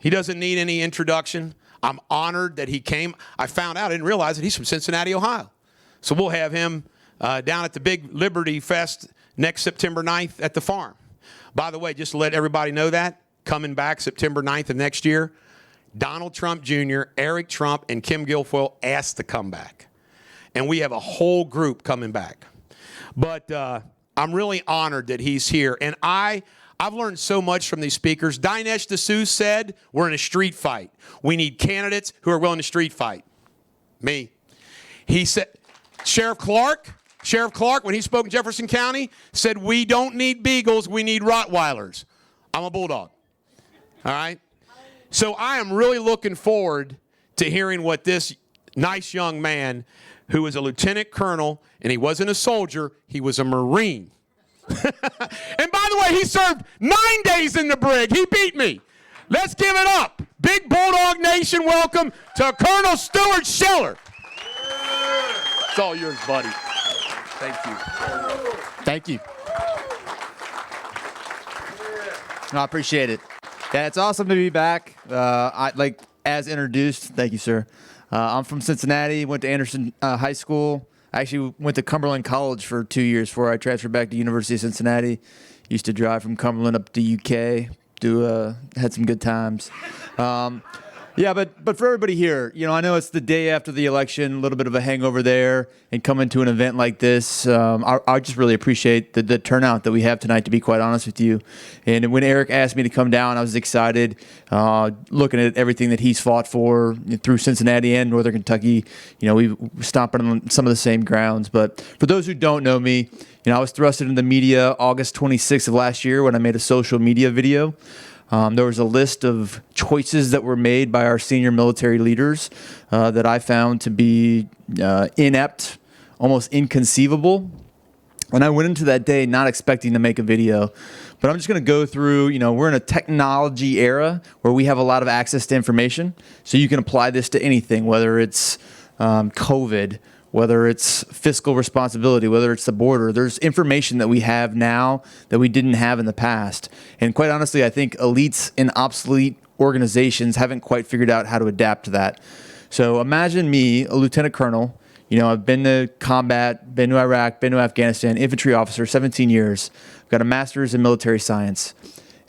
He doesn't need any introduction. I'm honored that he came. I found out, I didn't realize that he's from Cincinnati, Ohio. So we'll have him down at the big Liberty Fest next September 9th at the farm. By the way, just to let everybody know that, coming back September 9th of next year, Donald Trump Jr., Eric Trump, and Kim Guilfoyle asked to come back. And we have a whole group coming back. But I'm really honored that he's here. And I've learned so much from these speakers. Dinesh D'Souza said, we're in a street fight. We need candidates who are willing to street fight. Me. He said, Sheriff Clark, when he spoke in Jefferson County, said, we don't need beagles, we need Rottweilers. I'm a bulldog. All right? So I am really looking forward to hearing what this nice young man, who was a lieutenant colonel, and he wasn't a soldier, he was a Marine. And by the way, he served 9 days in the brig. He beat me. Let's give it up. Big Bulldog Nation, welcome to Colonel Stuart Scheller. It's all yours, buddy. Thank you. Thank you. I appreciate it. Yeah, it's awesome to be back. As introduced, thank you, sir. I'm from Cincinnati, went to Anderson High School. I actually went to Cumberland College for 2 years before I transferred back to University of Cincinnati. Used to drive from Cumberland up to UK. Had some good times. But for everybody here, I know it's the day after the election, a little bit of a hangover there, and coming to an event like this, I just really appreciate the turnout that we have tonight, to be quite honest with you. And when Eric asked me to come down, I was excited, looking at everything that he's fought for through Cincinnati and Northern Kentucky. We stomping on some of the same grounds. But for those who don't know me, I was thrusted into the media August 26th of last year when I made a social media video. There was a list of choices that were made by our senior military leaders that I found to be inept, almost inconceivable. And I went into that day not expecting to make a video. But I'm just going to go through, we're in a technology era where we have a lot of access to information. So you can apply this to anything, whether it's COVID, whether it's fiscal responsibility, whether it's the border. There's information that we have now that we didn't have in the past. And quite honestly, I think elites in obsolete organizations haven't quite figured out how to adapt to that. So imagine me, a lieutenant colonel. I've been to combat, been to Iraq, been to Afghanistan, infantry officer, 17 years. I've got a master's in military science.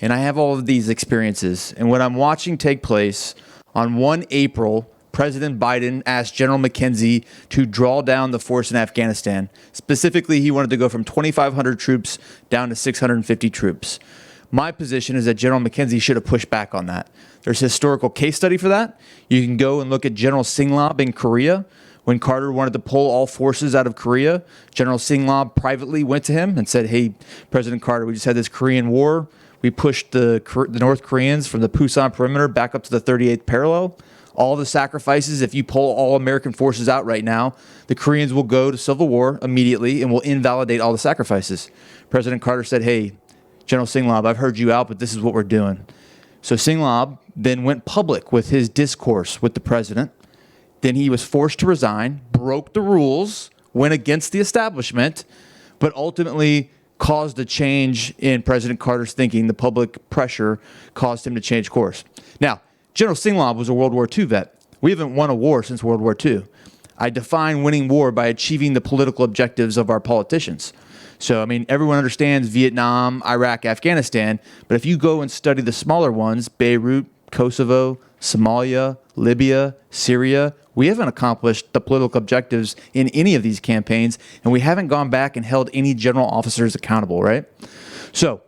And I have all of these experiences. And what I'm watching take place on 1 April, President Biden asked General McKenzie to draw down the force in Afghanistan. Specifically, he wanted to go from 2,500 troops down to 650 troops. My position is that General McKenzie should have pushed back on that. There's a historical case study for that. You can go and look at General Singlaub in Korea. When Carter wanted to pull all forces out of Korea, General Singlaub privately went to him and said, hey, President Carter, we just had this Korean War. We pushed the North Koreans from the Pusan perimeter back up to the 38th parallel. All the sacrifices, if you pull all American forces out right now, the Koreans will go to civil war immediately and will invalidate all the sacrifices. President Carter said, hey, General Singlaub, I've heard you out, but this is what we're doing. So Singlaub then went public with his discourse with the president. Then he was forced to resign, broke the rules, went against the establishment, but ultimately caused a change in President Carter's thinking. The public pressure caused him to change course. Now, General Singlaub was a World War II vet. We haven't won a war since World War II. I define winning war by achieving the political objectives of our politicians. So, everyone understands Vietnam, Iraq, Afghanistan, but if you go and study the smaller ones, Beirut, Kosovo, Somalia, Libya, Syria, we haven't accomplished the political objectives in any of these campaigns, and we haven't gone back and held any general officers accountable, right? So,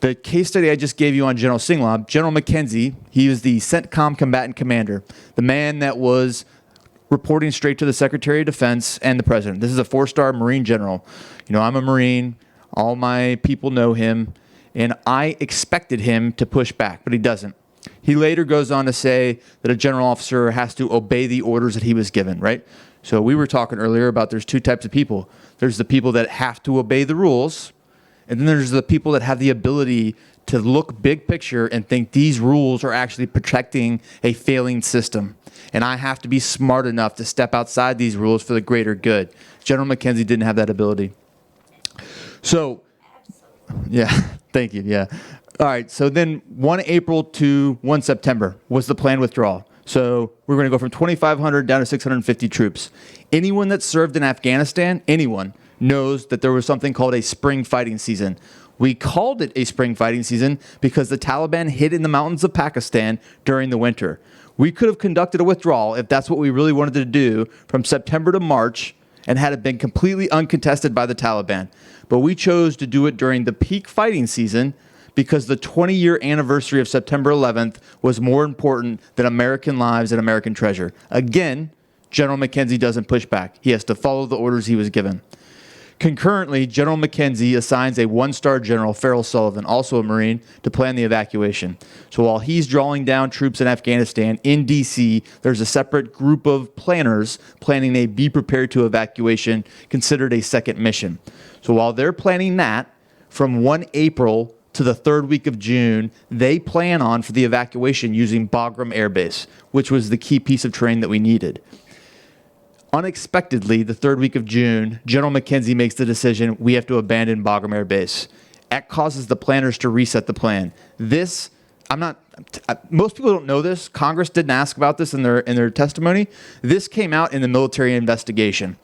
the case study I just gave you on General Singlaub, General McKenzie, he was the CENTCOM combatant commander, the man that was reporting straight to the Secretary of Defense and the President. This is a 4-star Marine general. I'm a Marine. All my people know him. And I expected him to push back, but he doesn't. He later goes on to say that a general officer has to obey the orders that he was given, right? So we were talking earlier about there's two types of people. There's the people that have to obey the rules, and then there's the people that have the ability to look big picture and think these rules are actually protecting a failing system. And I have to be smart enough to step outside these rules for the greater good. General McKenzie didn't have that ability. So, yeah, thank you, yeah. All right, so then 1 April to 1 September was the planned withdrawal. So we're going to go from 2,500 down to 650 troops. Anyone that served in Afghanistan, anyone, knows that there was something called a spring fighting season. We called it a spring fighting season because the Taliban hid in the mountains of Pakistan during the winter. We could have conducted a withdrawal if that's what we really wanted to do from September to March and had it been completely uncontested by the Taliban. But we chose to do it during the peak fighting season because the 20-year anniversary of September 11th was more important than American lives and American treasure. Again, General McKenzie doesn't push back. He has to follow the orders he was given. Concurrently, General McKenzie assigns a one-star general, Farrell Sullivan, also a Marine, to plan the evacuation. So while he's drawing down troops in Afghanistan, in D.C., there's a separate group of planners planning a be prepared to evacuation, considered a second mission. So while they're planning that, from 1 April to the third week of June, they plan on for the evacuation using Bagram Air Base, which was the key piece of terrain that we needed. Unexpectedly, the third week of June, General McKenzie makes the decision we have to abandon Bagram Air Base. That causes the planners to reset the plan. This, most people don't know this. Congress didn't ask about this in their testimony. This came out in the military investigation.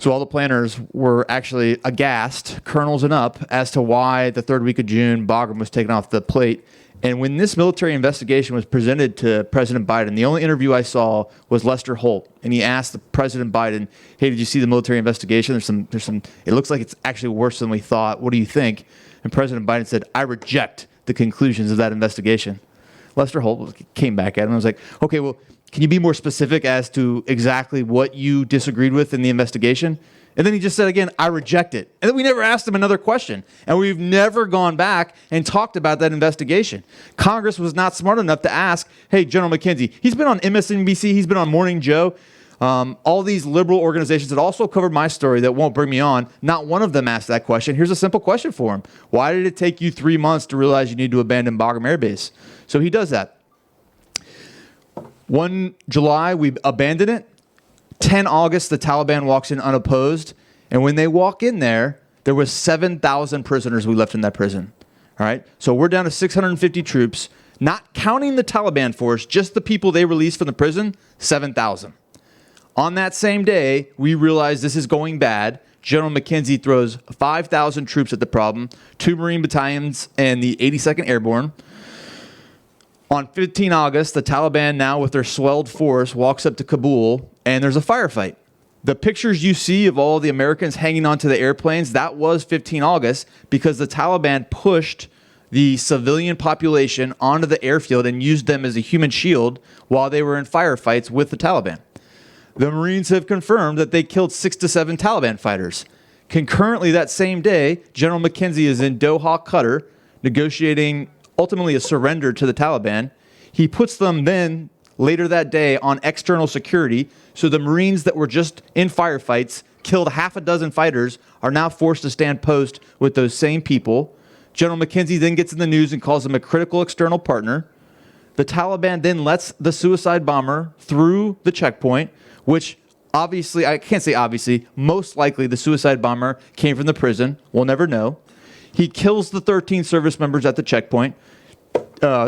So all the planners were actually aghast, colonels and up, as to why the third week of June, Bagram was taken off the plate. And when this military investigation was presented to President Biden, the only interview I saw was Lester Holt, and he asked the President Biden, "Hey, did you see the military investigation? There's some. It looks like it's actually worse than we thought. What do you think?" And President Biden said, "I reject the conclusions of that investigation." Lester Holt came back at him and was like, "Okay, well, can you be more specific as to exactly what you disagreed with in the investigation?" And then he just said again, "I reject it." And then we never asked him another question. And we've never gone back and talked about that investigation. Congress was not smart enough to ask, "Hey, General McKenzie, he's been on MSNBC, he's been on Morning Joe, all these liberal organizations that also covered my story that won't bring me on." Not one of them asked that question. Here's a simple question for him. Why did it take you 3 months to realize you need to abandon Bagram Air Base? So he does that. 1 July, we abandon it. 10 August, the Taliban walks in unopposed. And when they walk in there was 7,000 prisoners we left in that prison. All right. So we're down to 650 troops, not counting the Taliban force, just the people they released from the prison, 7,000. On that same day, we realize this is going bad. General McKenzie throws 5,000 troops at the problem, 2 Marine battalions and the 82nd Airborne. On 15 August, the Taliban, now with their swelled force, walks up to Kabul, and there's a firefight. The pictures you see of all the Americans hanging onto the airplanes, that was 15 August because the Taliban pushed the civilian population onto the airfield and used them as a human shield while they were in firefights with the Taliban. The Marines have confirmed that they killed 6 to 7 Taliban fighters. Concurrently, that same day, General McKenzie is in Doha, Qatar, negotiating ultimately a surrender to the Taliban. He puts them then later that day on external security. So the Marines that were just in firefights, killed half a dozen fighters, are now forced to stand post with those same people. General McKenzie then gets in the news and calls them a critical external partner. The Taliban then lets the suicide bomber through the checkpoint, which obviously, I can't say obviously, most likely the suicide bomber came from the prison. We'll never know. He kills the 13 service members at the checkpoint,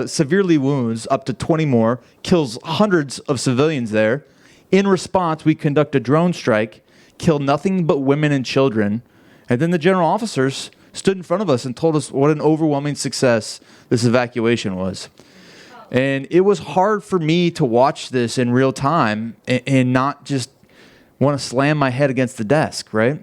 severely wounds up to 20 more, kills hundreds of civilians there. In response, we conduct a drone strike, kill nothing but women and children, and then the general officers stood in front of us and told us what an overwhelming success this evacuation was. And it was hard for me to watch this in real time and not just want to slam my head against the desk, right?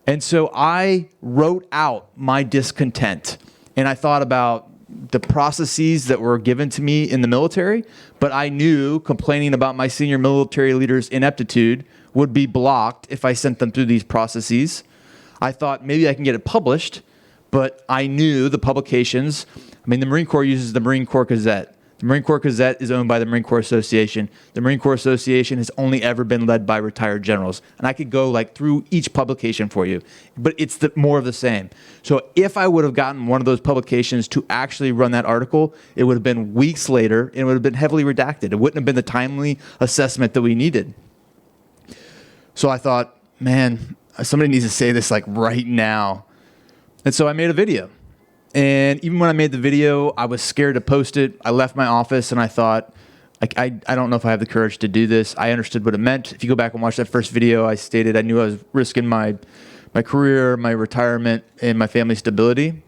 And so I wrote out my discontent, and I thought about the processes that were given to me in the military, but I knew complaining about my senior military leaders' ineptitude would be blocked if I sent them through these processes. I thought maybe I can get it published, but I knew the publications. I mean, the Marine Corps uses the Marine Corps Gazette. The Marine Corps Gazette is owned by the Marine Corps Association. The Marine Corps Association has only ever been led by retired generals. And I could go through each publication for you, but it's more of the same. So if I would have gotten one of those publications to actually run that article, it would have been weeks later and it would have been heavily redacted. It wouldn't have been the timely assessment that we needed. So I thought, man, somebody needs to say this right now. And so I made a video. And even when I made the video, I was scared to post it. I left my office and I thought, I don't know if I have the courage to do this. I understood what it meant. If you go back and watch that first video, I stated I knew I was risking my career, my retirement, and my family stability.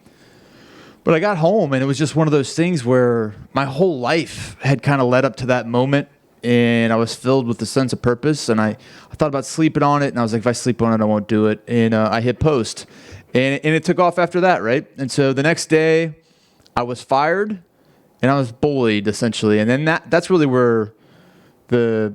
But I got home and it was just one of those things where my whole life had kind of led up to that moment, and I was filled with a sense of purpose, and I thought about sleeping on it, and I was like, if I sleep on it, I won't do it. And I hit post, and it took off after that, right? And so the next day I was fired and I was bullied, essentially. And then that's really where the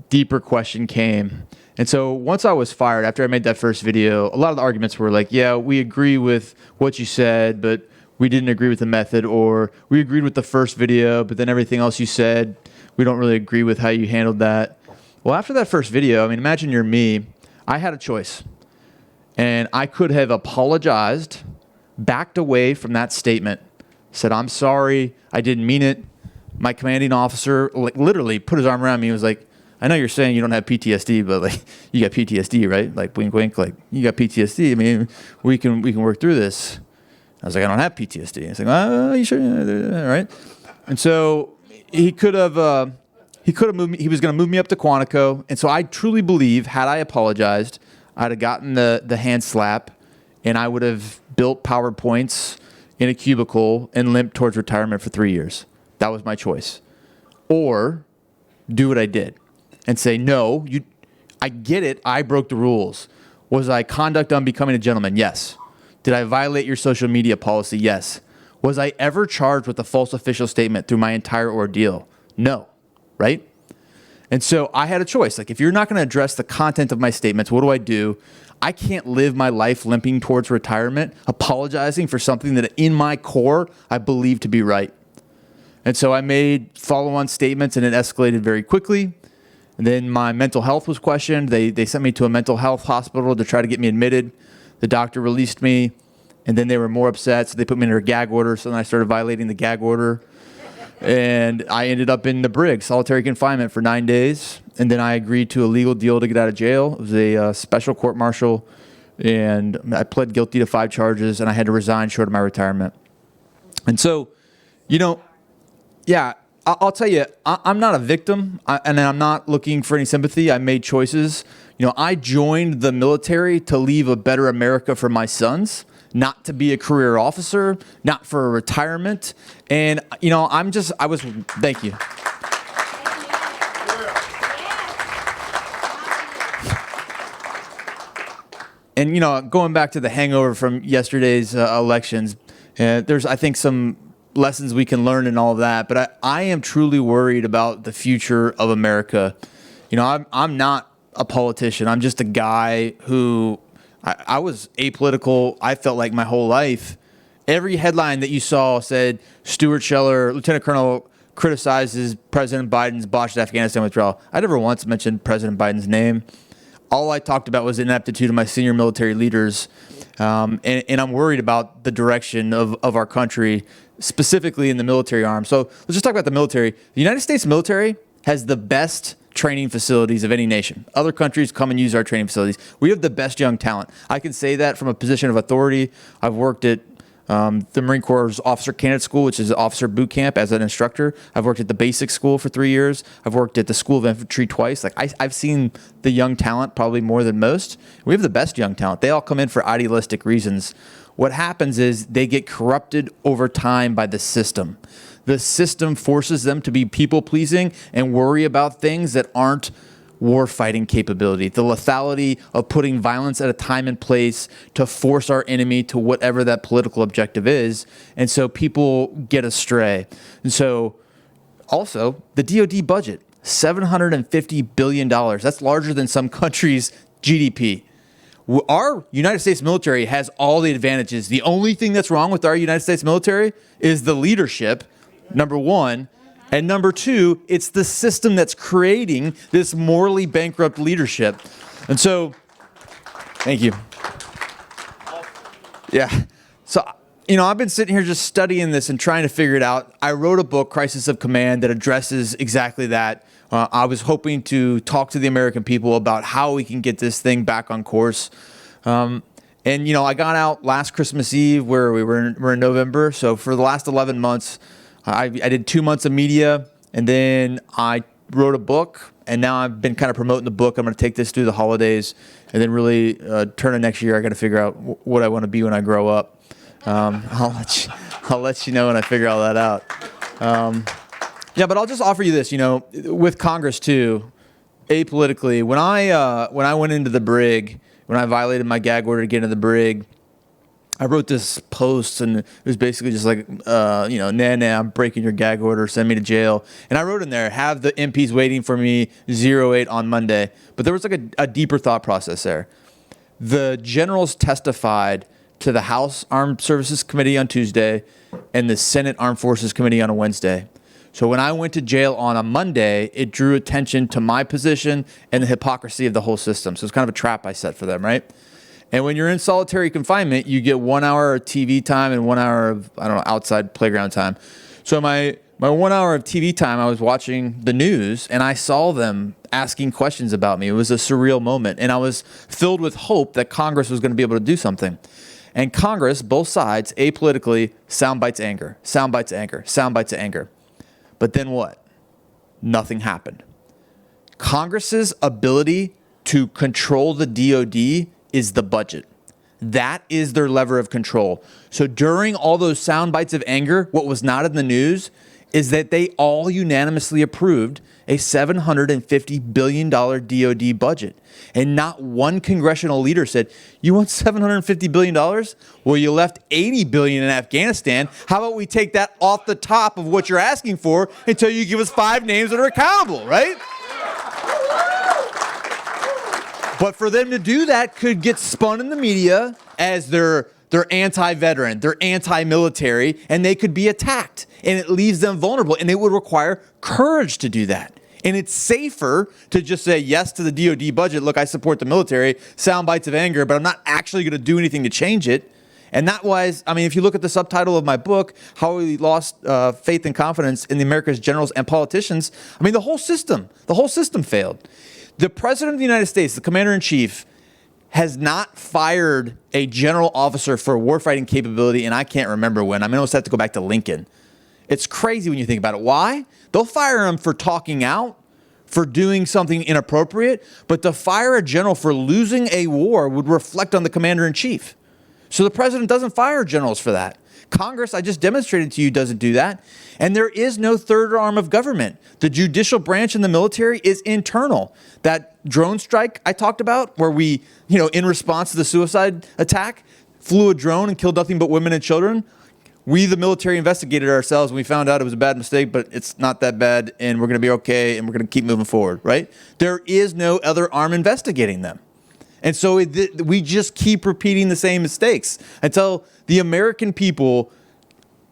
deeper question came. And so once I was fired, after I made that first video, a lot of the arguments were like, yeah, we agree with what you said, but we didn't agree with the method, or we agreed with the first video, but then everything else you said, we don't really agree with how you handled that. Well, after that first video, I mean, imagine you're me. I had a choice. And I could have apologized, backed away from that statement, said, I'm sorry, I didn't mean it. My commanding officer literally put his arm around me and was like, I know you're saying you don't have PTSD, but like you got PTSD, right? Like wink, wink, like you got PTSD. I mean, we can work through this. I was like, I don't have PTSD. He's like, oh, you sure? All right. And so he could have moved me. He was going to move me up to Quantico. And so I truly believe, had I apologized, I'd have gotten the hand slap, and I would have built PowerPoints in a cubicle and limped towards retirement for 3 years. That was my choice. Or do what I did and say, no, I get it. I broke the rules. Was I conduct unbecoming a gentleman? Yes. Did I violate your social media policy? Yes. Was I ever charged with a false official statement through my entire ordeal? No. Right? And so I had a choice. Like, if you're not going to address the content of my statements, what do? I can't live my life limping towards retirement, apologizing for something that in my core I believe to be right. And so I made follow-on statements, and it escalated very quickly. And then my mental health was questioned. They sent me to a mental health hospital to try to get me admitted. The doctor released me, and then they were more upset, so they put me under a gag order. So then I started violating the gag order. And I ended up in the brig, solitary confinement, for 9 days. And then I agreed to a legal deal to get out of jail. It was a special court-martial, and I pled guilty to 5 charges, and I had to resign short of my retirement. And so, yeah, I'll tell you, I'm not a victim, and I'm not looking for any sympathy. I made choices. I joined the military to leave a better America for my sons, not to be a career officer, not for a retirement. And, thank you. And, going back to the hangover from yesterday's elections, there's, I think, some lessons we can learn and all of that. But I am truly worried about the future of America. I'm not a politician. I'm just a guy who I was apolitical. I felt like my whole life. Every headline that you saw said Stuart Scheller, Lieutenant Colonel, criticizes President Biden's botched Afghanistan withdrawal. I never once mentioned President Biden's name. All I talked about was the ineptitude of my senior military leaders. And I'm worried about the direction of our country, specifically in the military arm. So let's just talk about the military. The United States military has the best training facilities of any nation. Other countries come and use our training facilities. We have the best young talent. I can say that from a position of authority. I've worked at the Marine Corps Officer Candidate School, which is an officer boot camp, as an instructor. I've worked at the basic school for 3 years. I've worked at the School of Infantry twice. Like I've seen the young talent probably more than most. We have the best young talent. They all come in for idealistic reasons. What happens is they get corrupted over time by the system. The system forces them to be people-pleasing and worry about things that aren't war-fighting capability. The lethality of putting violence at a time and place to force our enemy to whatever that political objective is. And so people get astray. And so also the DoD budget, $750 billion. That's larger than some countries' GDP. Our United States military has all the advantages. The only thing that's wrong with our United States military is the leadership, number one. And number two, it's the system that's creating this morally bankrupt leadership. And so, thank you. Yeah. So, I've been sitting here just studying this and trying to figure it out. I wrote a book, Crisis of Command, that addresses exactly that. I was hoping to talk to the American people about how we can get this thing back on course. And And, I got out last Christmas Eve where we're in November. So for the last 11 months, I did 2 months of media, and then I wrote a book, and now I've been kind of promoting the book. I'm going to take this through the holidays, and then really turn of next year, I got to figure out what I want to be when I grow up. I'll let you know when I figure all that out. Yeah, but I'll just offer you this, with Congress too, apolitically. When I went into the brig, when I violated my gag order to get into the brig, I wrote this post, and it was basically just like, nah, I'm breaking your gag order, send me to jail. And I wrote in there, have the MPs waiting for me 08 on Monday. But there was like a deeper thought process there. The generals testified to the House Armed Services Committee on Tuesday and the Senate Armed Forces Committee on a Wednesday. So when I went to jail on a Monday, it drew attention to my position and the hypocrisy of the whole system. So it's kind of a trap I set for them, right? And when you're in solitary confinement, you get 1 hour of TV time and 1 hour of, outside playground time. So my 1 hour of TV time, I was watching the news, and I saw them asking questions about me. It was a surreal moment, and I was filled with hope that Congress was going to be able to do something. And Congress, both sides, apolitically, sound bites anger, sound bites anger, sound bites anger. But then what? Nothing happened. Congress's ability to control the DOD is the budget. That is their lever of control. So during all those sound bites of anger, what was not in the news is that they all unanimously approved a $750 billion DOD budget. And not one congressional leader said, you want $750 billion? Well, you left $80 billion in Afghanistan. How about we take that off the top of what you're asking for until you give us 5 names that are accountable, right? But for them to do that could get spun in the media as they're anti-veteran, they're anti-military, and they could be attacked. And it leaves them vulnerable. And it would require courage to do that. And it's safer to just say yes to the DOD budget. Look, I support the military, sound bites of anger, but I'm not actually going to do anything to change it. And that was, if you look at the subtitle of my book, How We Lost Faith and Confidence in the America's Generals and Politicians, the whole system failed. The President of the United States, the Commander-in-Chief, has not fired a general officer for warfighting capability, and I can't remember when. I almost have to go back to Lincoln. It's crazy when you think about it. Why? They'll fire him for talking out, for doing something inappropriate, but to fire a general for losing a war would reflect on the Commander-in-Chief. So the President doesn't fire generals for that. Congress, I just demonstrated to you, doesn't do that. And there is no third arm of government. The judicial branch in the military is internal. That drone strike I talked about, where we, in response to the suicide attack, flew a drone and killed nothing but women and children. We, the military, investigated ourselves, and we found out it was a bad mistake, but it's not that bad, and we're going to be okay, and we're going to keep moving forward, right? There is no other arm investigating them. And so we just keep repeating the same mistakes until the American people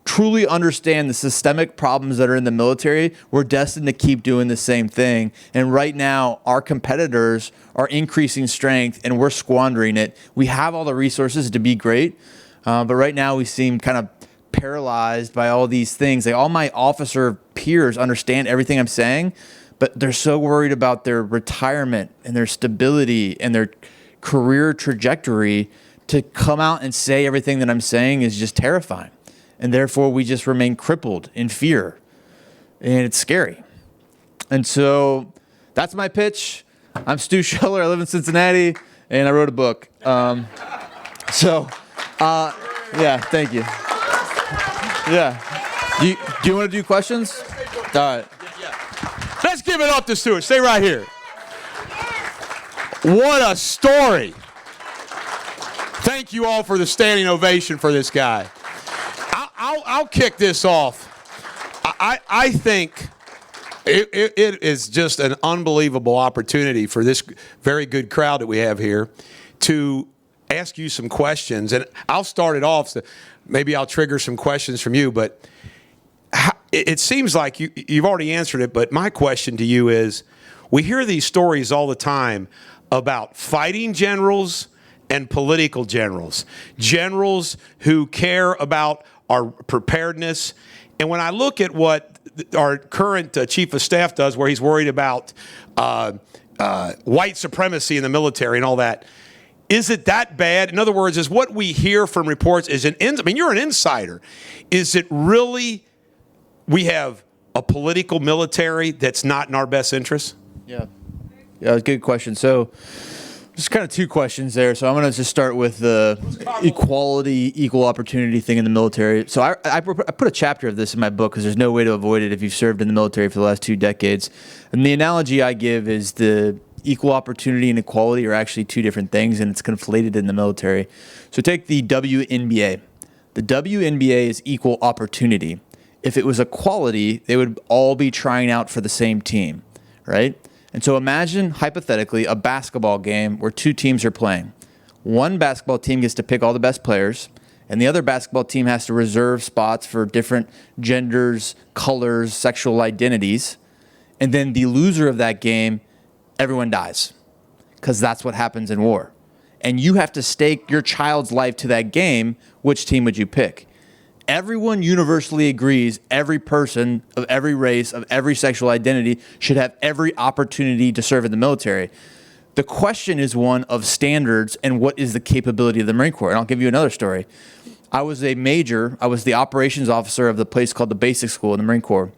truly understand the systemic problems that are in the military. We're destined to keep doing the same thing. And right now, our competitors are increasing strength, and we're squandering it. We have all the resources to be great, but right now we seem kind of paralyzed by all these things. All my officer peers understand everything I'm saying, but they're so worried about their retirement and their stability and their career trajectory to come out and say everything that I'm saying is just terrifying. And therefore, we just remain crippled in fear. And it's scary. And so that's my pitch. I'm Stu Scheller. I live in Cincinnati, and I wrote a book. Yeah, thank you. Yeah. Do you want to do questions? All right. Let's give it up to Stuart. Stay right here. What a story. Thank you all for the standing ovation for this guy. I'll kick this off. I think it is just an unbelievable opportunity for this very good crowd that we have here to ask you some questions. And I'll start it off. So maybe I'll trigger some questions from you. But it seems like you've already answered it. But my question to you is, we hear these stories all the time about fighting generals and political generals who care about our preparedness. And when I look at what our current chief of staff does, where he's worried about white supremacy in the military and all that, Is it that bad? In other words, is what we hear from reports you're an insider. Is it really we have a political military that's not in our best interest? Yeah, good question. So just kind of two questions there. So I'm going to just start with the equality, equal opportunity thing in the military. So I put a chapter of this in my book because there's no way to avoid it if you've served in the military for the last 2 decades. And the analogy I give is the equal opportunity and equality are actually two different things, and it's conflated in the military. So take the WNBA. The WNBA is equal opportunity. If it was equality, they would all be trying out for the same team, right? And so imagine, hypothetically, a basketball game where 2 teams are playing. One basketball team gets to pick all the best players, and the other basketball team has to reserve spots for different genders, colors, sexual identities. And then the loser of that game, everyone dies, because that's what happens in war. And you have to stake your child's life to that game. Which team would you pick? Everyone universally agrees every person of every race, of every sexual identity should have every opportunity to serve in the military. The question is one of standards and what is the capability of the Marine Corps. And I'll give you another story. I was a major. I was the operations officer of the place called the Basic School in the Marine Corps.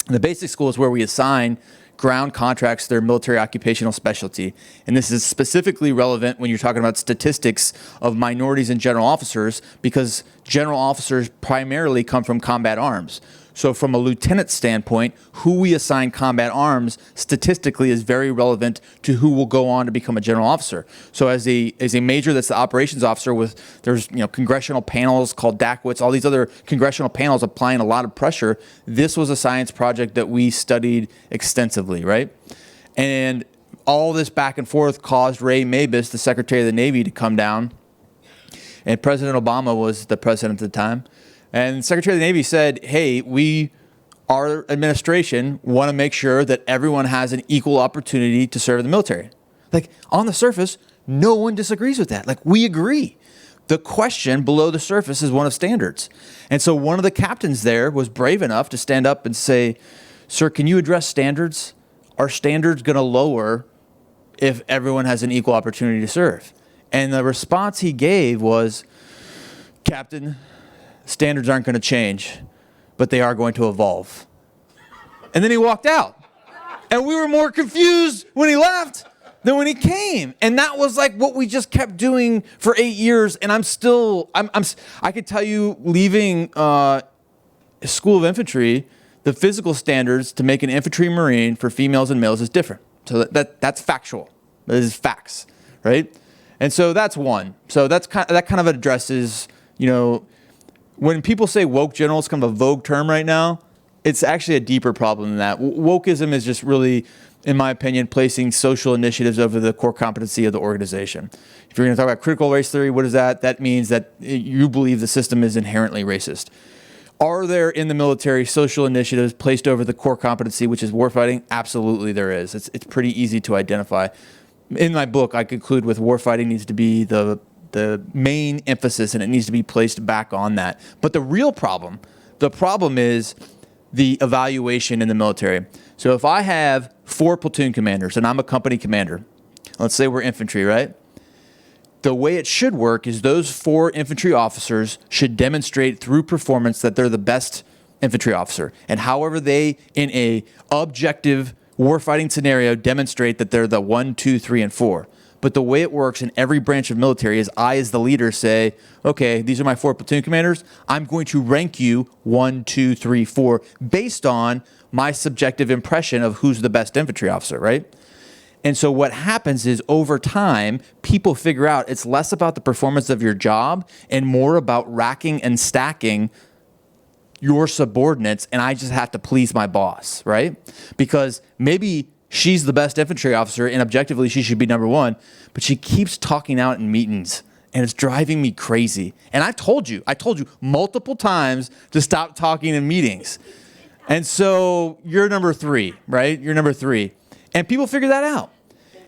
And the Basic School is where we assign ground contracts to their military occupational specialty. And this is specifically relevant when you're talking about statistics of minorities and general officers, because general officers primarily come from combat arms. So from a lieutenant standpoint, who we assign combat arms statistically is very relevant to who will go on to become a general officer. So as a major that's the operations officer, there's congressional panels called DACWITs, all these other congressional panels applying a lot of pressure. This was a science project that we studied extensively, right? And all this back and forth caused Ray Mabus, the Secretary of the Navy, to come down. And President Obama was the president at the time. And the Secretary of the Navy said, hey, our administration want to make sure that everyone has an equal opportunity to serve in the military. Like, on the surface, no one disagrees with that. Like, we agree. The question below the surface is one of standards. And so one of the captains there was brave enough to stand up and say, sir, can you address standards? Are standards going to lower if everyone has an equal opportunity to serve? And the response he gave was, Captain, standards aren't going to change, but they are going to evolve. And then he walked out. And we were more confused when he left than when he came. And that was like what we just kept doing for 8 years. And I could tell you, leaving School of Infantry, the physical standards to make an infantry Marine for females and males is different. So that's factual. That is facts, right? And so that's one. So that kind of addresses, when people say woke general, it's kind of a vogue term right now. It's actually a deeper problem than that. Wokeism is just really, in my opinion, placing social initiatives over the core competency of the organization. If you're going to talk about critical race theory, what is that? That means that you believe the system is inherently racist. Are there in the military social initiatives placed over the core competency, which is warfighting? Absolutely there is. It's pretty easy to identify. In my book, I conclude with warfighting needs to be the main emphasis, and it needs to be placed back on that. But the problem is the evaluation in the military. So if I have 4 platoon commanders and I'm a company commander, let's say we're infantry, right? The way it should work is those 4 infantry officers should demonstrate through performance that they're the best infantry officer. And however they, in a objective warfighting scenario, demonstrate that they're the 1, 2, 3, and 4. But the way it works in every branch of military is I, as the leader, say, okay, these are my 4 platoon commanders. I'm going to rank you 1, 2, 3, 4 based on my subjective impression of who's the best infantry officer, right? And so what happens is over time, people figure out it's less about the performance of your job and more about racking and stacking your subordinates, and I just have to please my boss, right? Because maybe she's the best infantry officer, and objectively she should be number 1, but she keeps talking out in meetings, and it's driving me crazy. And I told you multiple times to stop talking in meetings. And so you're number 3, right? You're number 3. And people figure that out.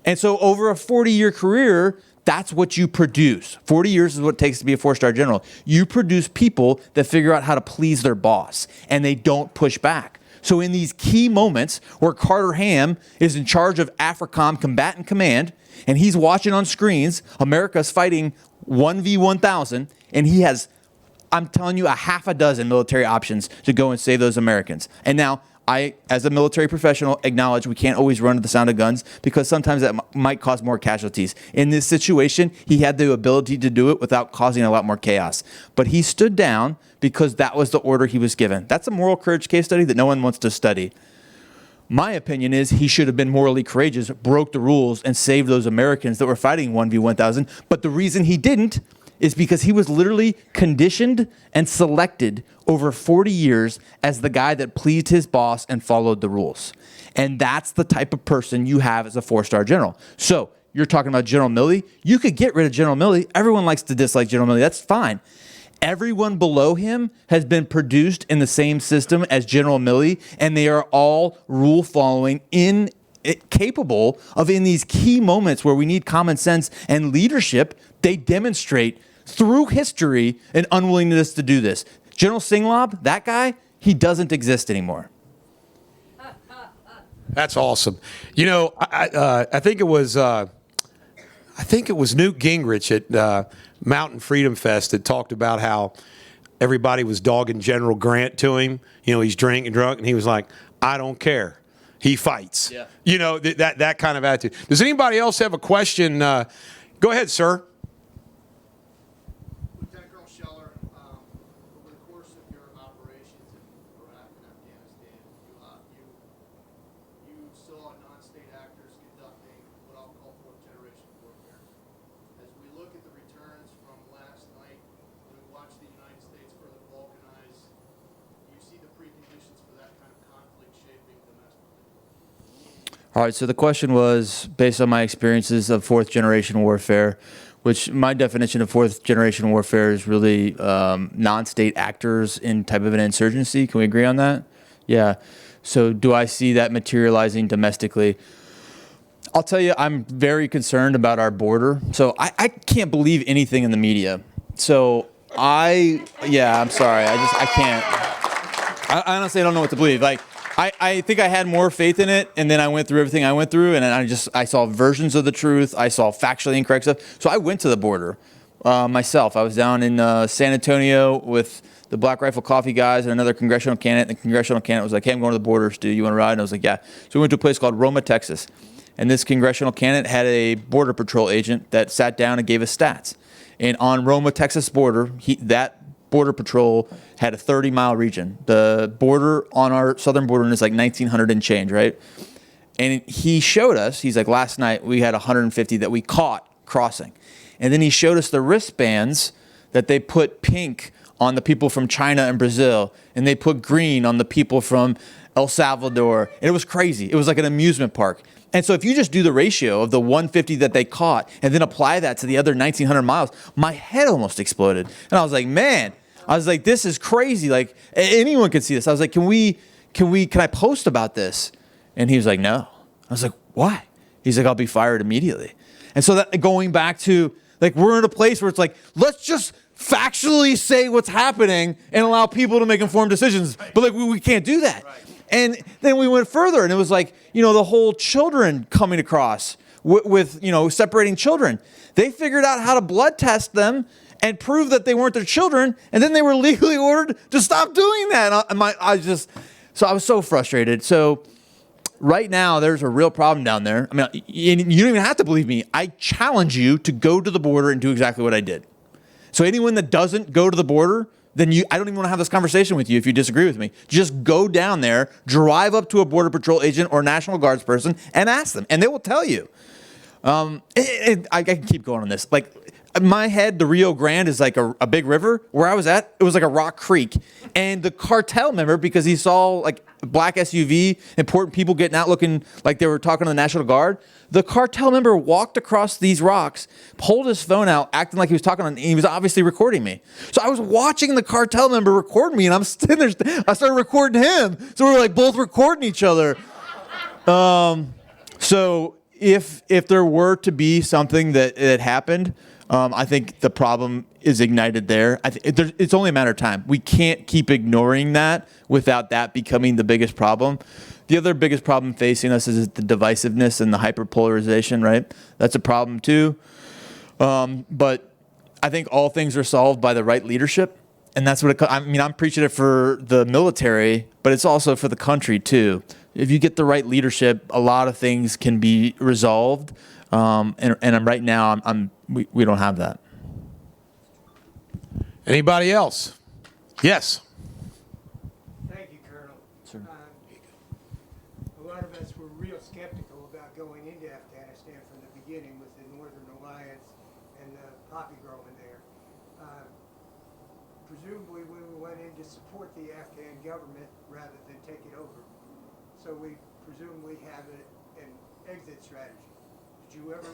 And so over a 40-year career, that's what you produce. 40 years is what it takes to be a 4-star general. You produce people that figure out how to please their boss, and they don't push back. So in these key moments where Carter Ham is in charge of AFRICOM Combatant Command, and he's watching on screens, America's fighting 1v1000, and he has, I'm telling you, a half a dozen military options to go and save those Americans. And now, I, as a military professional, acknowledge we can't always run to the sound of guns because sometimes that might cause more casualties. In this situation, he had the ability to do it without causing a lot more chaos. But he stood down because that was the order he was given. That's a moral courage case study that no one wants to study. My opinion is he should have been morally courageous, broke the rules, and saved those Americans that were fighting 1v1000. But the reason he didn't is because he was literally conditioned and selected over 40 years as the guy that pleased his boss and followed the rules. And that's the type of person you have as a 4-star general. So you're talking about General Milley. You could get rid of General Milley. Everyone likes to dislike General Milley. That's fine. Everyone below him has been produced in the same system as General Milley, and they are all rule following capable of, in these key moments where we need common sense and leadership, they demonstrate through history an unwillingness to do this. General Singlob, that guy, he doesn't exist anymore. That's awesome. You know, I think it was Newt Gingrich at Mountain Freedom Fest that talked about how everybody was dogging General Grant to him. You know, he's drinking drunk, and he was like, "I don't care. He fights." Yeah. You know, that kind of attitude. Does anybody else have a question? Go ahead, sir. Lieutenant Colonel Scheller, over the course of your operations in Iraq and Afghanistan, you saw non-state actors conducting what I'll call fourth-generation warfare. As we look at the returns from last night, when we watch the United States further balkanize, do you see the preconditions for that kind of conflict shaping domestically? All right, so the question was, based on my experiences of fourth-generation warfare, which my definition of fourth-generation warfare is really non-state actors in type of an insurgency. Can we agree on that? Yeah. So do I see that materializing domestically? I'll tell you, I'm very concerned about our border. So I can't believe anything in the media. So I'm sorry. I can't. I honestly don't know what to believe. Like, I think I had more faith in it, and then I went through everything I went through, and I saw versions of the truth. I saw factually incorrect stuff. So I went to the border myself. I was down in San Antonio with the Black Rifle Coffee guys and another congressional candidate. The congressional candidate was like, "Hey, I'm going to the border, Stu. You want to ride?" And I was like, "Yeah." So we went to a place called Roma, Texas. And this congressional candidate had a Border Patrol agent that sat down and gave us stats. And on Roma, Texas border, that Border Patrol had a 30-mile region. The border on our southern border is like 1,900 and change, right? And he showed us, he's like, last night we had 150 that we caught crossing. And then he showed us the wristbands that they put pink on the people from China and Brazil, and they put green on the people from El Salvador. And it was crazy. It was like an amusement park. And so if you just do the ratio of the 150 that they caught and then apply that to the other 1,900 miles, my head almost exploded. And I was like, man, this is crazy. Like, anyone could see this. I was like, can I post about this? And he was like, no. I was like, why? He's like, I'll be fired immediately. And so that, going back to, like, we're in a place where it's like, let's just factually say what's happening and allow people to make informed decisions. Right. But like, we can't do that. Right. And then we went further, and it was like, the whole children coming across with separating children. They figured out how to blood test them and prove that they weren't their children, and then they were legally ordered to stop doing that. So I was so frustrated. So right now, there's a real problem down there. I mean, you don't even have to believe me. I challenge you to go to the border and do exactly what I did. So anyone that doesn't go to the border, then I don't even want to have this conversation with you if you disagree with me. Just go down there, drive up to a Border Patrol agent or National Guards person and ask them, and they will tell you. I can keep going on this. Like, in my head, the Rio Grande is like a big river. Where I was at, it was like a rock creek. And the cartel member, because he saw like a black SUV, important people getting out looking like they were talking to the National Guard, the cartel member walked across these rocks, pulled his phone out, acting like he was talking, and he was obviously recording me. So I was watching the cartel member record me, and I'm sitting there. I started recording him. So we were like both recording each other. So if there were to be something that happened, I think the problem is ignited there. It's only a matter of time. We can't keep ignoring that without that becoming the biggest problem. The other biggest problem facing us is the divisiveness and the hyperpolarization, right? That's a problem too. But I think all things are solved by the right leadership. And that's what I'm preaching it for the military, but it's also for the country too. If you get the right leadership, a lot of things can be resolved. And right now, we don't have that. Anybody else? Yes. Thank you, Colonel. Sir. A lot of us were real skeptical about going into Afghanistan from the beginning with the Northern Alliance and the poppy growing there. Presumably, we went in to support the Afghan government rather than take it over. So we presumably have an exit strategy. Did you ever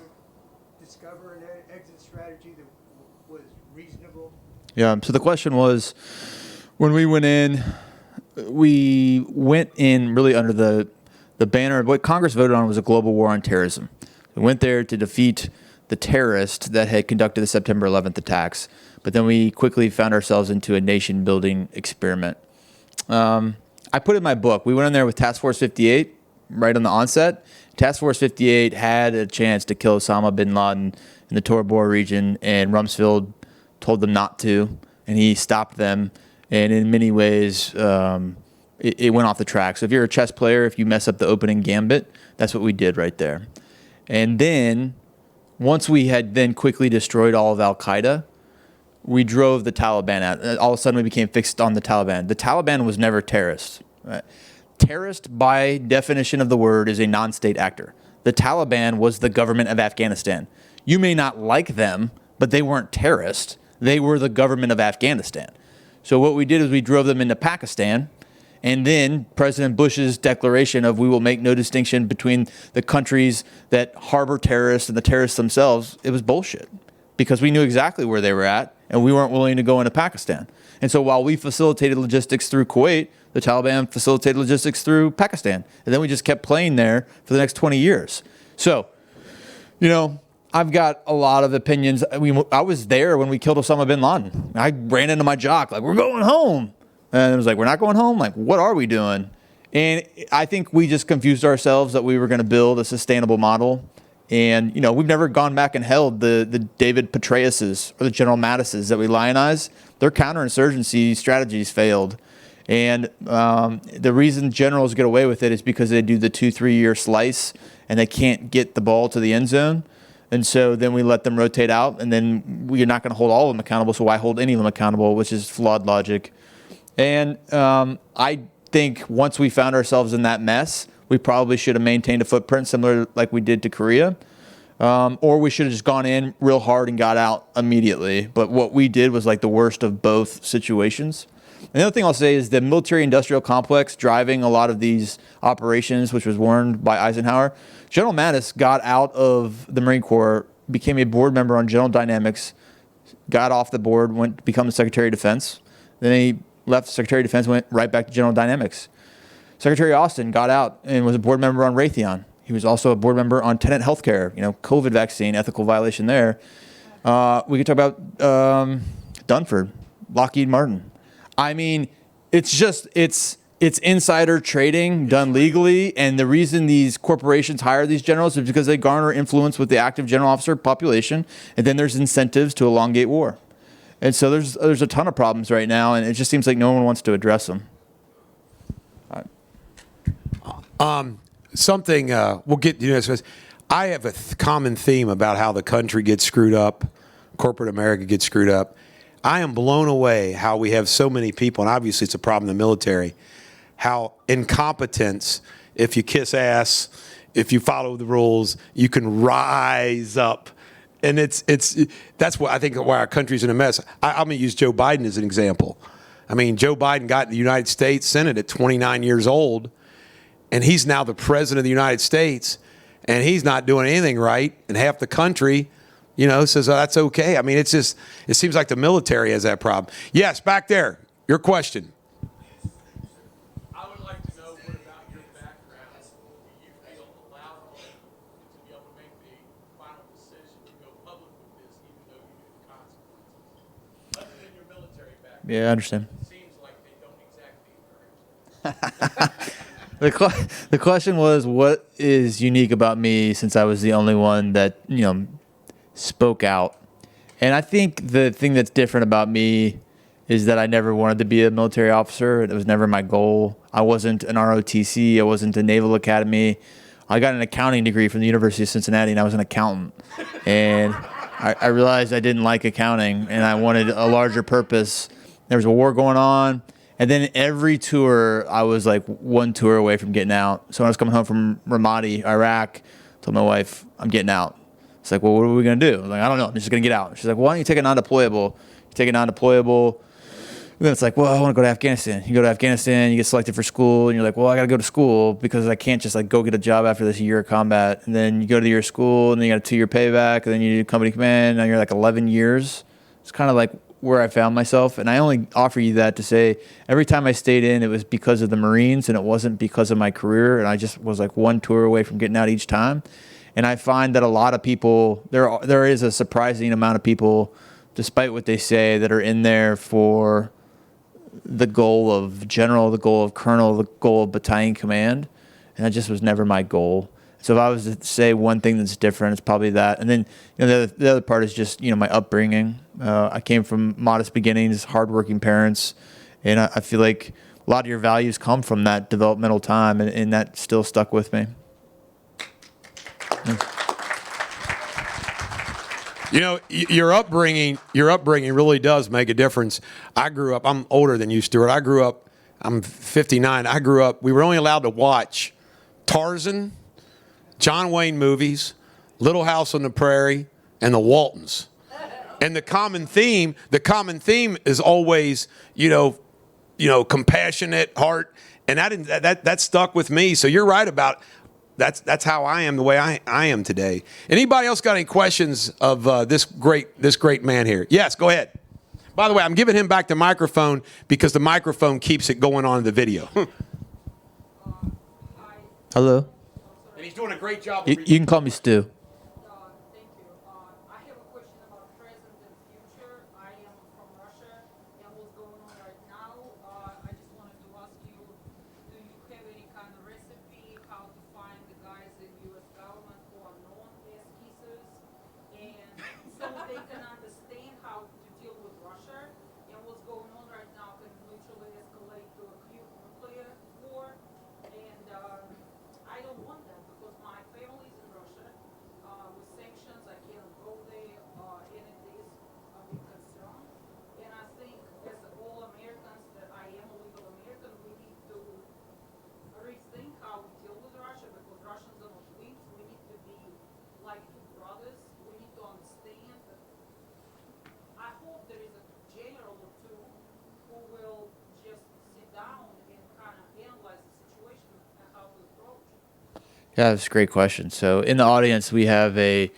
discover an exit strategy that was reasonable? Yeah. So the question was, when we went in really under the banner. What Congress voted on was a global war on terrorism. We went there to defeat the terrorists that had conducted the September 11th attacks. But then we quickly found ourselves into a nation-building experiment. I put in my book, we went in there with Task Force 58 right on the onset. Task Force 58 had a chance to kill Osama bin Laden in the Tora Bora region, and Rumsfeld told them not to, and he stopped them. And in many ways, it went off the track. So if you're a chess player, if you mess up the opening gambit, that's what we did right there. And then, once we had then quickly destroyed all of Al-Qaeda, we drove the Taliban out. All of a sudden, we became fixed on the Taliban. The Taliban was never terrorists. Right? Terrorist, by definition of the word, is a non-state actor. The Taliban was the government of Afghanistan. You may not like them, but they weren't terrorists. They were the government of Afghanistan. So what we did is we drove them into Pakistan, and then President Bush's declaration of we will make no distinction between the countries that harbor terrorists and the terrorists themselves, it was bullshit. Because we knew exactly where they were at, and we weren't willing to go into Pakistan. And so while we facilitated logistics through Kuwait, the Taliban facilitated logistics through Pakistan. And then we just kept playing there for the next 20 years. So, I've got a lot of opinions. I was there when we killed Osama bin Laden. I ran into my jock, like, we're going home. And it was like, we're not going home? Like, what are we doing? And I think we just confused ourselves that we were going to build a sustainable model. And, we've never gone back and held the David Petraeuses or the General Mattises that we lionize. Their counterinsurgency strategies failed. And the reason generals get away with it is because they do the 2-3 year slice and they can't get the ball to the end zone. And so then we let them rotate out, and then we're not going to hold all of them accountable. So why hold any of them accountable, which is flawed logic. And I think once we found ourselves in that mess, we probably should have maintained a footprint similar like we did to Korea. Or we should have just gone in real hard and got out immediately. But what we did was like the worst of both situations. And the other thing I'll say is the military-industrial complex driving a lot of these operations, which was warned by Eisenhower. General Mattis got out of the Marine Corps, became a board member on General Dynamics, got off the board, went to become the Secretary of Defense. Then he left the Secretary of Defense, went right back to General Dynamics. Secretary Austin got out and was a board member on Raytheon. He was also a board member on Tenet Healthcare, COVID vaccine, ethical violation there. We could talk about Dunford, Lockheed Martin. I mean, it's insider trading done legally, and the reason these corporations hire these generals is because they garner influence with the active general officer population, and then there's incentives to elongate war. And so there's a ton of problems right now, and it just seems like no one wants to address them. Something we'll get to this. I have a common theme about how the country gets screwed up, corporate America gets screwed up. I am blown away how we have so many people, and obviously it's a problem in the military, how incompetence, if you kiss ass, if you follow the rules, you can rise up. And that's what I think why our country's in a mess. I'm going to use Joe Biden as an example. I mean, Joe Biden got in the United States Senate at 29 years old, and he's now the president of the United States, and he's not doing anything right, and half the country says, oh, that's okay. I mean, it seems like the military has that problem. Yes, back there, your question. I would like to know what about your background do you feel allowed you to be able to make the final decision to go public with this, even though Yeah, I understand. Seems like they don't exactly encourage that. The question was, what is unique about me since I was the only one that, spoke out? And I think the thing that's different about me is that I never wanted to be a military officer. It was never my goal. I wasn't an ROTC. I wasn't a Naval Academy. I got an accounting degree from the University of Cincinnati, and I was an accountant. And I realized I didn't like accounting, and I wanted a larger purpose. There was a war going on. And then every tour, I was like one tour away from getting out. So when I was coming home from Ramadi, Iraq, I told my wife, I'm getting out. It's like, well, what are we going to do? I'm like, I don't know. I'm just going to get out. She's like, why don't you take a non-deployable? You take a non-deployable. And then it's like, well, I want to go to Afghanistan. You go to Afghanistan, you get selected for school, and you're like, well, I got to go to school because I can't just like go get a job after this year of combat. And then you go to the year of school, and then you got a 2-year payback, and then you do company command. Now you're like 11 years. It's kind of like where I found myself. And I only offer you that to say every time I stayed in, it was because of the Marines, and it wasn't because of my career. And I just was like one tour away from getting out each time. And I find that a lot of people, there is a surprising amount of people, despite what they say, that are in there for the goal of general, the goal of colonel, the goal of battalion command. And that just was never my goal. So if I was to say one thing that's different, it's probably that. And then the other part is just, my upbringing. I came from modest beginnings, hardworking parents. And I feel like a lot of your values come from that developmental time, and that still stuck with me. Your upbringing really does make a difference. I grew up, I'm older than you, Stuart. I'm 59. We were only allowed to watch Tarzan, John Wayne movies, Little House on the Prairie, and the Waltons. And the common theme is always, compassionate heart. And that stuck with me. So you're right about that's how I am, the way I am today. Anybody else got any questions of this great man here? Yes, go ahead. By the way, I'm giving him back the microphone because the microphone keeps it going on in the video. Hello. And he's doing a great job. You can call me Stu. Thank you. I have a question about present and future. I am from Russia, and what's going on right now. I just wanted to ask you, do you have any kind of recipe how to find the guys in U.S. government who are known as kissers, and so they can understand how to deal with Russia and what's going on right now can literally escalate to a nuclear war, and I don't want that because my family's in Russia. With sanctions, I can't go there, and it is a big concern. And I think, as all Americans, that I am a legal American, we need to rethink how we deal with Russia because Russians are not weak. We need to be like two brothers. We need to understand that. I hope there is a general or two who will just sit down and kind of analyze the situation and how to approach it. Yeah, that's a great question. So in the audience, we have a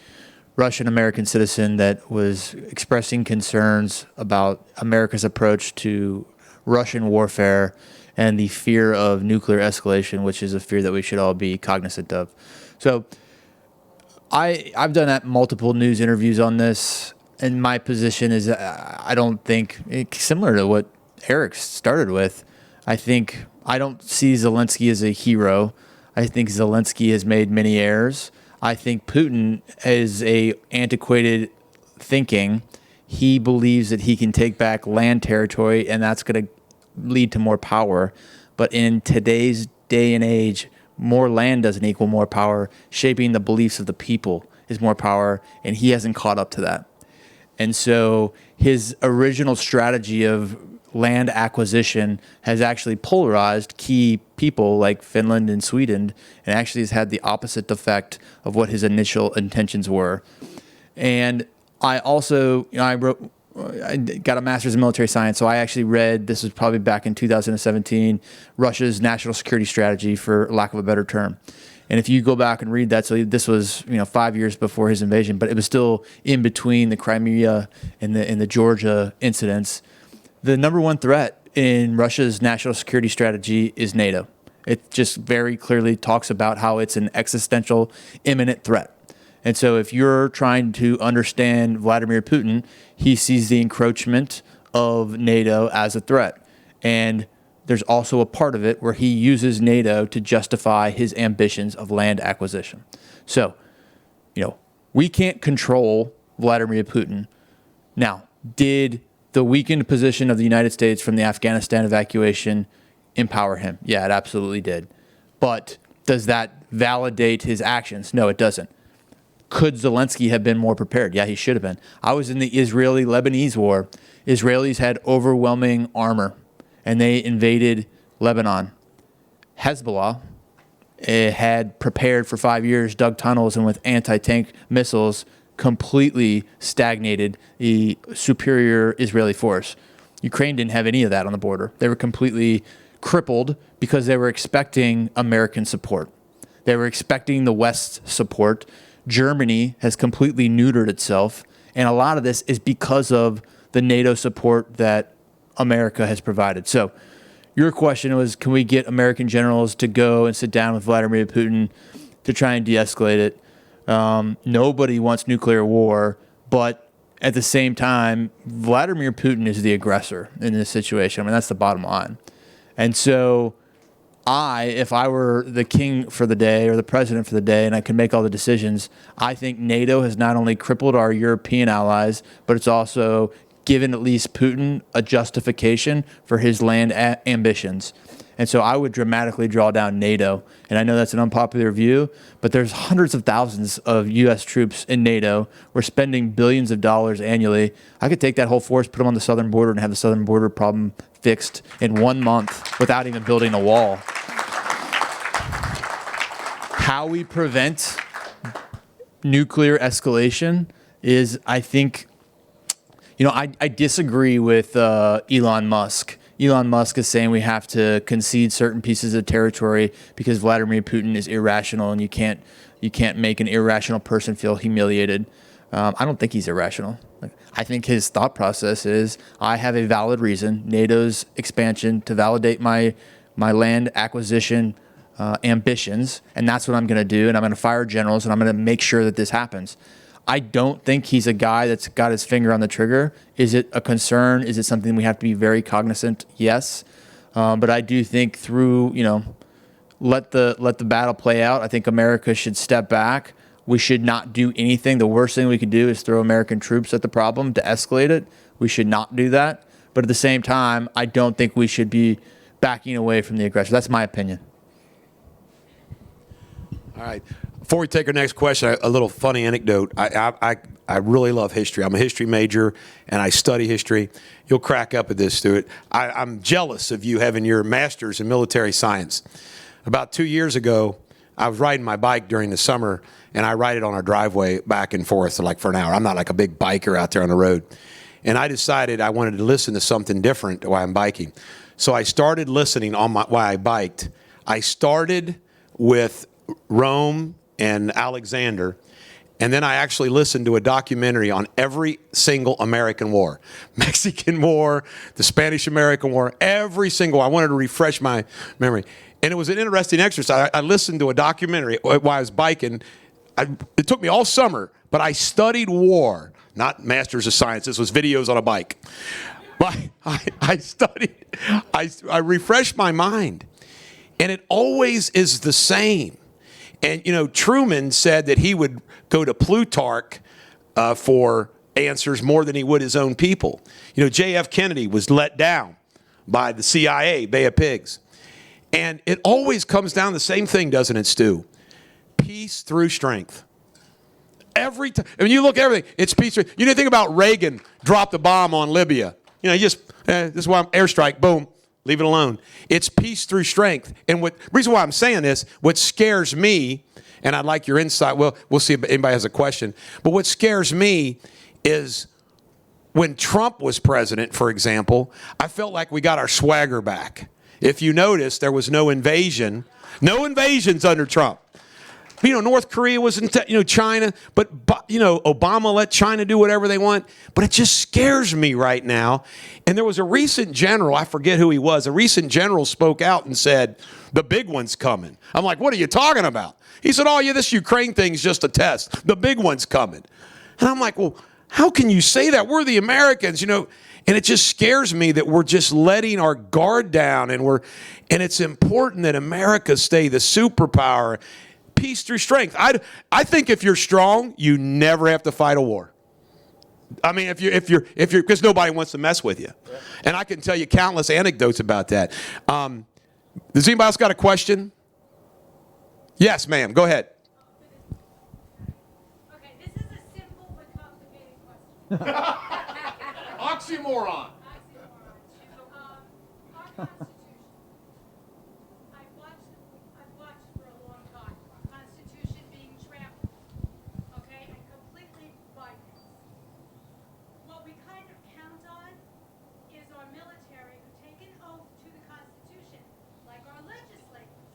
Russian-American citizen that was expressing concerns about America's approach to Russian warfare and the fear of nuclear escalation, which is a fear that we should all be cognizant of. So I've done multiple news interviews on this, and my position is I don't think, similar to what Eric started with, I don't see Zelensky as a hero. I think Zelensky has made many errors. I think Putin is a antiquated thinking. He believes that he can take back land territory, and that's going to lead to more power. But in today's day and age, more land doesn't equal more power. Shaping the beliefs of the people is more power, and he hasn't caught up to that. And so his original strategy of land acquisition has actually polarized key people like Finland and Sweden, and actually has had the opposite effect of what his initial intentions were. And I also, I got a master's in military science, so I actually read, this was probably back in 2017, Russia's national security strategy, for lack of a better term. And if you go back and read that, so this was 5 years before his invasion, but it was still in between the Crimea and the Georgia incidents. The number one threat in Russia's national security strategy is NATO. It just very clearly talks about how it's an existential, imminent threat. And so if you're trying to understand Vladimir Putin, he sees the encroachment of NATO as a threat. And there's also a part of it where he uses NATO to justify his ambitions of land acquisition. So, we can't control Vladimir Putin. Now, did the weakened position of the United States from the Afghanistan evacuation empower him? Yeah, it absolutely did. But does that validate his actions? No, it doesn't. Could Zelensky have been more prepared? Yeah, he should have been. I was in the Israeli-Lebanese war. Israelis had overwhelming armor, and they invaded Lebanon. Hezbollah had prepared for 5 years, dug tunnels, and with anti-tank missiles completely stagnated the superior Israeli force. Ukraine didn't have any of that on the border. They were completely crippled because they were expecting American support. They were expecting the West's support. Germany has completely neutered itself, and a lot of this is because of the NATO support that America has provided. So your question was, can we get American generals to go and sit down with Vladimir Putin to try and de-escalate it? Nobody wants nuclear war, but at the same time, Vladimir Putin is the aggressor in this situation. I mean, that's the bottom line. And so if I were the king for the day or the president for the day and I could make all the decisions, I think NATO has not only crippled our European allies, but it's also given at least Putin a justification for his land ambitions. And so I would dramatically draw down NATO. And I know that's an unpopular view, but there's hundreds of thousands of U.S. troops in NATO. We're spending billions of dollars annually. I could take that whole force, put them on the southern border, and have the southern border problem fixed in 1 month without even building a wall. How we prevent nuclear escalation is, I think, I disagree with Elon Musk. Elon Musk is saying we have to concede certain pieces of territory because Vladimir Putin is irrational, and you can't make an irrational person feel humiliated. I don't think he's irrational. I think his thought process is, I have a valid reason, NATO's expansion, to validate my land acquisition ambitions, and that's what I'm going to do, and I'm going to fire generals, and I'm going to make sure that this happens. I don't think he's a guy that's got his finger on the trigger. Is it a concern? Is it something we have to be very cognizant? Yes. But I do think through, let the battle play out. I think America should step back. We should not do anything. The worst thing we could do is throw American troops at the problem to escalate it. We should not do that. But at the same time, I don't think we should be backing away from the aggressor. That's my opinion. All right. Before we take our next question, a little funny anecdote. I really love history. I'm a history major, and I study history. You'll crack up at this, Stuart. I'm jealous of you having your master's in military science. About 2 years ago, I was riding my bike during the summer, and I ride it on our driveway back and forth like for an hour. I'm not like a big biker out there on the road. And I decided I wanted to listen to something different while I'm biking. So I started listening while I biked. I started with Rome and Alexander, and then I actually listened to a documentary on every single American war. Mexican War, the Spanish-American War, every single. I wanted to refresh my memory. And it was an interesting exercise. I listened to a documentary while I was biking. It took me all summer, but I studied war, not Masters of Science. This was videos on a bike. But I studied, I refreshed my mind. And it always is the same. And, Truman said that he would go to Plutarch for answers more than he would his own people. J.F. Kennedy was let down by the CIA, Bay of Pigs. And it always comes down to the same thing, doesn't it, Stu? Peace through strength. Every time. I mean, you look at everything, it's peace through. You didn't think about Reagan dropped the bomb on Libya. This is why I'm airstrike, boom. Leave it alone. It's peace through strength. And the reason why I'm saying this, what scares me, and I'd like your insight, well, we'll see if anybody has a question, but what scares me is when Trump was president, for example, I felt like we got our swagger back. If you notice, there was no invasions under Trump. North Korea was in, China, but, Obama let China do whatever they want. But it just scares me right now. And there was a recent general, I forget who he was, a recent general spoke out and said, the big one's coming. I'm like, what are you talking about? He said, oh, yeah, this Ukraine thing's just a test. The big one's coming. And I'm like, well, how can you say that? We're the Americans, And it just scares me that we're just letting our guard down, and it's important that America stay the superpower, peace through strength. I think if you're strong, you never have to fight a war. I mean, if you're, because nobody wants to mess with you. Yeah. And I can tell you countless anecdotes about that. Does anybody else got a question? Yes, ma'am. Go ahead. Okay, this is a simple but complicated question. Oxymoron. Our Constitution. I've watched for a long time. Our Constitution being trampled, okay, and completely bypassed. What we kind of count on is our military who take an oath to the Constitution, like our legislators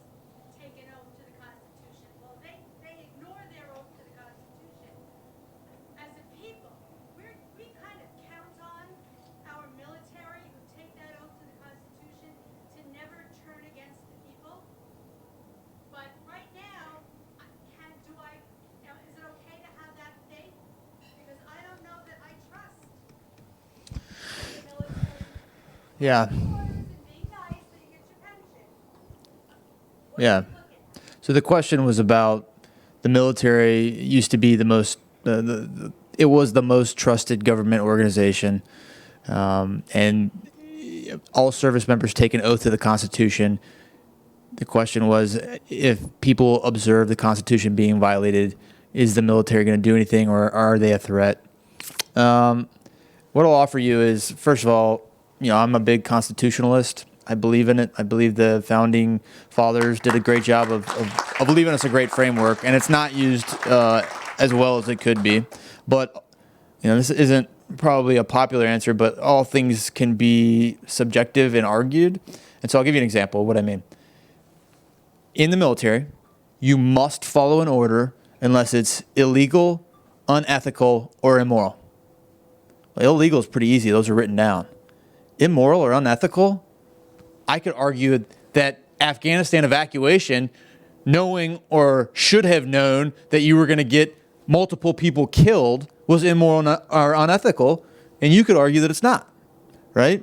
take an oath to the Constitution. Well, they ignore their oath to the Constitution. As a people, we kind of count on our military who take that oath to the Constitution to never turn against the people. But right now, is it okay to have that faith? Because I don't know that I trust the military. Yeah. Orders and being nice so you get your pension. Yeah. So the question was about the military used to be the most, it was the most trusted government organization, and all service members take an oath to the Constitution. The question was, if people observe the Constitution being violated, is the military going to do anything, or are they a threat? What I'll offer you is, first of all, I'm a big constitutionalist. I believe in it. I believe the founding fathers did a great job of leaving us a great framework, and it's not used as well as it could be. But this isn't probably a popular answer, but all things can be subjective and argued. And so I'll give you an example of what I mean. In the military, you must follow an order unless it's illegal, unethical, or immoral. Well, illegal is pretty easy. Those are written down. Immoral or unethical, I could argue that Afghanistan evacuation, knowing or should have known that you were going to get multiple people killed, was immoral or unethical, and you could argue that it's not, right?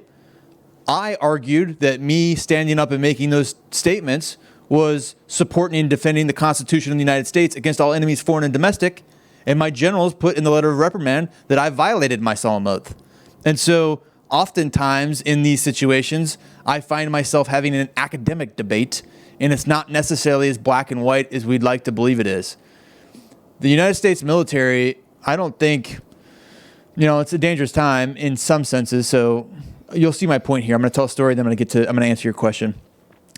I argued that me standing up and making those statements was supporting and defending the Constitution of the United States against all enemies, foreign and domestic, and my generals put in the letter of reprimand that I violated my solemn oath. And so oftentimes in these situations, I find myself having an academic debate, and it's not necessarily as black and white as we'd like to believe it is. The United States military, I don't think, it's a dangerous time in some senses. So you'll see my point here. I'm going to tell a story, then I'm going to answer your question.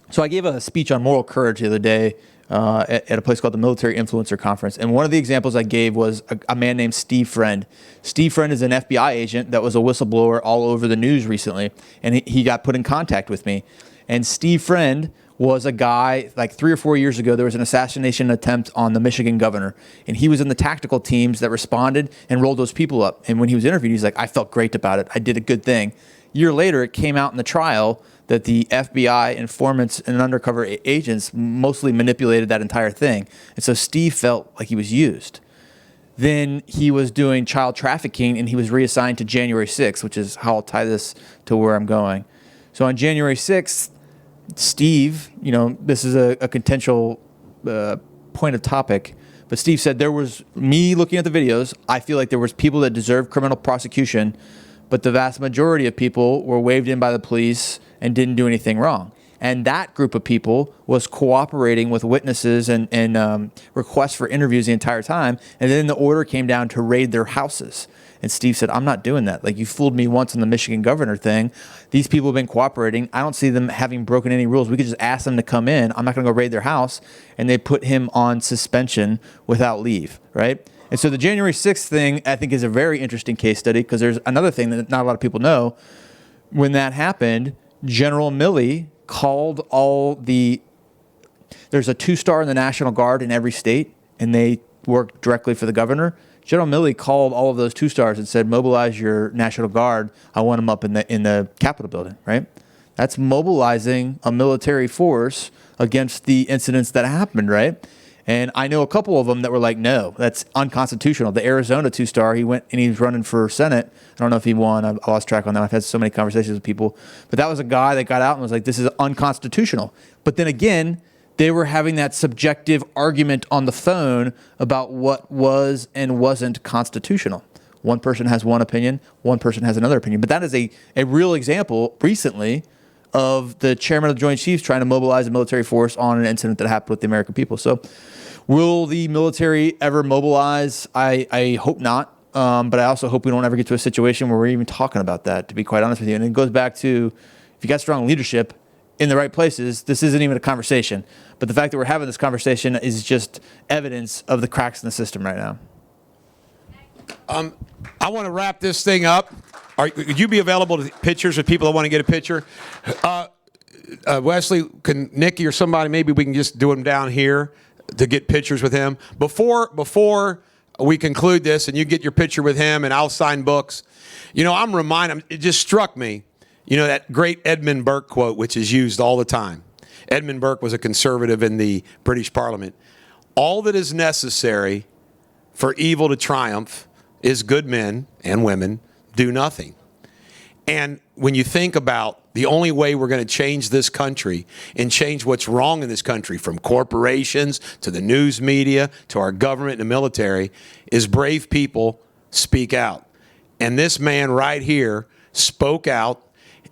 So I gave a speech on moral courage the other day at a place called the Military Influencer Conference. And one of the examples I gave was a man named Steve Friend. Steve Friend is an FBI agent that was a whistleblower all over the news recently. And he got put in contact with me. And Steve Friend was a guy, like 3 or 4 years ago, there was an assassination attempt on the Michigan governor. And he was in the tactical teams that responded and rolled those people up. And when he was interviewed, he's like, I felt great about it. I did a good thing. A year later, it came out in the trial that the FBI informants and undercover agents mostly manipulated that entire thing. And so Steve felt like he was used. Then he was doing child trafficking, and he was reassigned to January 6th, which is how I'll tie this to where I'm going. So on January 6th, Steve, this is a potential point of topic, but Steve said, there was me looking at the videos, I feel like there was people that deserved criminal prosecution, but the vast majority of people were waved in by the police and didn't do anything wrong. And that group of people was cooperating with witnesses and requests for interviews the entire time. And then the order came down to raid their houses. And Steve said, I'm not doing that. Like, you fooled me once on the Michigan governor thing. These people have been cooperating. I don't see them having broken any rules. We could just ask them to come in. I'm not going to go raid their house. And they put him on suspension without leave, right? And so the January 6th thing, I think, is a very interesting case study, because there's another thing that not a lot of people know. When that happened, General Milley called there's a 2-star in the National Guard in every state, and they work directly for the governor. General Milley called all of those 2-stars and said, mobilize your National Guard. I want them up in the Capitol building, right? That's mobilizing a military force against the incidents that happened, right? And I know a couple of them that were like, no, that's unconstitutional. The Arizona 2-star, he went and he was running for Senate. I don't know if he won. I lost track on that. I've had so many conversations with people. But that was a guy that got out and was like, this is unconstitutional. But then again, they were having that subjective argument on the phone about what was and wasn't constitutional. One person has one opinion, one person has another opinion. But that is a real example recently of the chairman of the Joint Chiefs trying to mobilize a military force on an incident that happened with the American people. So will the military ever mobilize? I hope not. But I also hope we don't ever get to a situation where we're even talking about that, to be quite honest with you. And it goes back to, if you got strong leadership in the right places, this isn't even a conversation. But the fact that we're having this conversation is just evidence of the cracks in the system right now. I want to wrap this thing up. Would you be available to pictures with people that want to get a picture? Wesley, can Nikki or somebody, maybe we can just do them down here to get pictures with him. Before we conclude this and you get your picture with him and I'll sign books, I'm reminded, it just struck me, that great Edmund Burke quote, which is used all the time. Edmund Burke was a conservative in the British Parliament. All that is necessary for evil to triumph is good men and women do nothing. And when you think about the only way we're going to change this country and change what's wrong in this country, from corporations to the news media to our government and the military, is brave people speak out. And this man right here spoke out,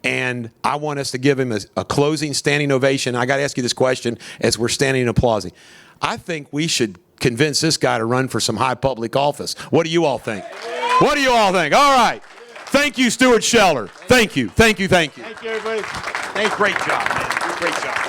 and I want us to give him a closing standing ovation. I got to ask you this question as we're standing and applauding. I think we should convince this guy to run for some high public office. What do you all think? What do you all think? All right. Thank you, Stuart Scheller. Thank you. Thank you. Thank you. Thank you, everybody. Great job, man. Great job.